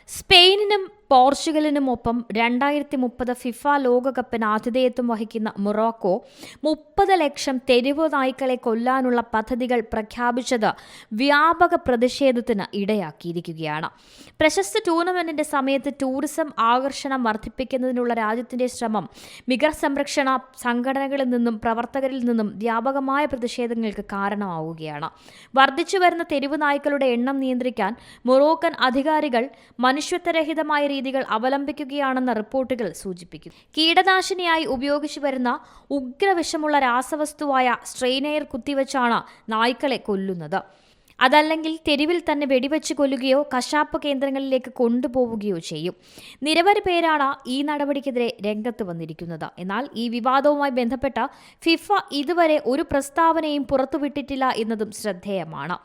സ്പെയിനിനും പോർച്ചുഗലിനുമൊപ്പം 2030 FIFA ലോകകപ്പിന് ആതിഥേയത്വം വഹിക്കുന്ന മൊറോക്കോ 30 ലക്ഷം തെരുവു നായ്ക്കളെ കൊല്ലാനുള്ള പദ്ധതികൾ പ്രഖ്യാപിച്ചത് വ്യാപക പ്രതിഷേധത്തിന് ഇടയാക്കിയിരിക്കുകയാണ്. പ്രശസ്ത ടൂർണമെന്റിന്റെ സമയത്ത് ടൂറിസം ആകർഷണം വർദ്ധിപ്പിക്കുന്നതിനുള്ള രാജ്യത്തിന്റെ ശ്രമം മൃഗസംരക്ഷണ സംഘടനകളിൽ നിന്നും പ്രവർത്തകരിൽ നിന്നും വ്യാപകമായ പ്രതിഷേധങ്ങൾക്ക് കാരണമാവുകയാണ്. വർദ്ധിച്ചുവരുന്ന തെരുവു നായ്ക്കളുടെ എണ്ണം നിയന്ത്രിക്കാൻ മൊറോക്കൻ അധികാരികൾ മനുഷ്യത്വരഹിതമായ രീതികൾ അവലംബിക്കുകയാണെന്ന റിപ്പോർട്ടുകൾ സൂചിപ്പിക്കുന്നു. കീടനാശിനിയായി ഉപയോഗിച്ചു വരുന്ന ഉഗ്രവിഷമുള്ള രാസവസ്തുവായ സ്ട്രെയിനെയർ കുത്തിവെച്ചാണ് നായ്ക്കളെ കൊല്ലുന്നത്. അതല്ലെങ്കിൽ തെരുവിൽ തന്നെ വെടിവെച്ച് കൊല്ലുകയോ കശാപ്പ് കേന്ദ്രങ്ങളിലേക്ക് കൊണ്ടുപോവുകയോ ചെയ്യും. നിരവധി പേരാണ് ഈ നടപടിക്കെതിരെ രംഗത്ത് വന്നിരിക്കുന്നത്. എന്നാൽ ഈ വിവാദവുമായി ബന്ധപ്പെട്ട ഫിഫ ഇതുവരെ ഒരു പ്രസ്താവനയും പുറത്തുവിട്ടിട്ടില്ല എന്നതും ശ്രദ്ധേയമാണ്.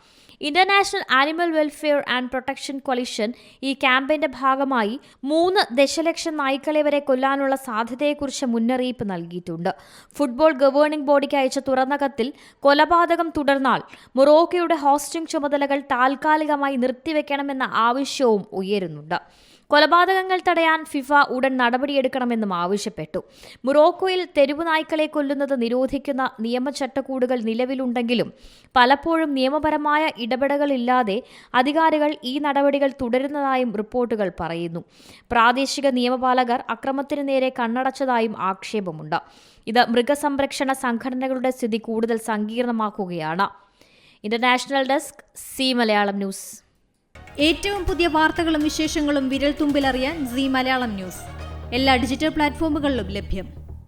International animal welfare and protection coalition ഈ ക്യാമ്പയിന്റെ ഭാഗമായി 3 ദശലക്ഷം നായ്ക്കളെ വരെ കൊല്ലാനുള്ള സാധ്യതയെക്കുറിച്ച് മുന്നറിയിപ്പ് നൽകിയിട്ടുണ്ട്. ഫുട്ബോൾ ഗവേണിംഗ് ബോഡിക്ക് അയച്ച തുറന്ന കത്തിൽ കൊലപാതകം തുടർന്നാൽ മൊറോക്കോയുടെ ഹോസ്റ്റിംഗ് ചുമതലകൾ താൽക്കാലികമായി നിർത്തിവെക്കണമെന്ന ആവശ്യവും ഉയരുന്നുണ്ട്. കൊലപാതകങ്ങൾ തടയാൻ ഫിഫ ഉടൻ നടപടിയെടുക്കണമെന്നും ആവശ്യപ്പെട്ടു. മൊറോക്കോയിൽ തെരുവു നായ്ക്കളെ കൊല്ലുന്നത് നിരോധിക്കുന്ന നിയമചട്ടക്കൂടുകൾ നിലവിലുണ്ടെങ്കിലും പലപ്പോഴും നിയമപരമായ ഇടപെടലുകളില്ലാതെ അധികാരികൾ ഈ നടപടികൾ തുടരുന്നതായും റിപ്പോർട്ടുകൾ പറയുന്നു. പ്രാദേശിക നിയമപാലകർ അക്രമത്തിനു നേരെ കണ്ണടച്ചതായും ആക്ഷേപമുണ്ട്. ഇത് മൃഗസംരക്ഷണ സംഘടനകളുടെ സ്ഥിതി കൂടുതൽ സങ്കീർണമാക്കുകയാണ്. International desk C Malayalam news. ഏറ്റവും പുതിയ വാർത്തകളും വിശേഷങ്ങളും വിരൽ തുമ്പിലറിയാൻ സി മലയാളം ന്യൂസ് എല്ലാ ഡിജിറ്റൽ പ്ലാറ്റ്ഫോമുകളിലും ലഭ്യം.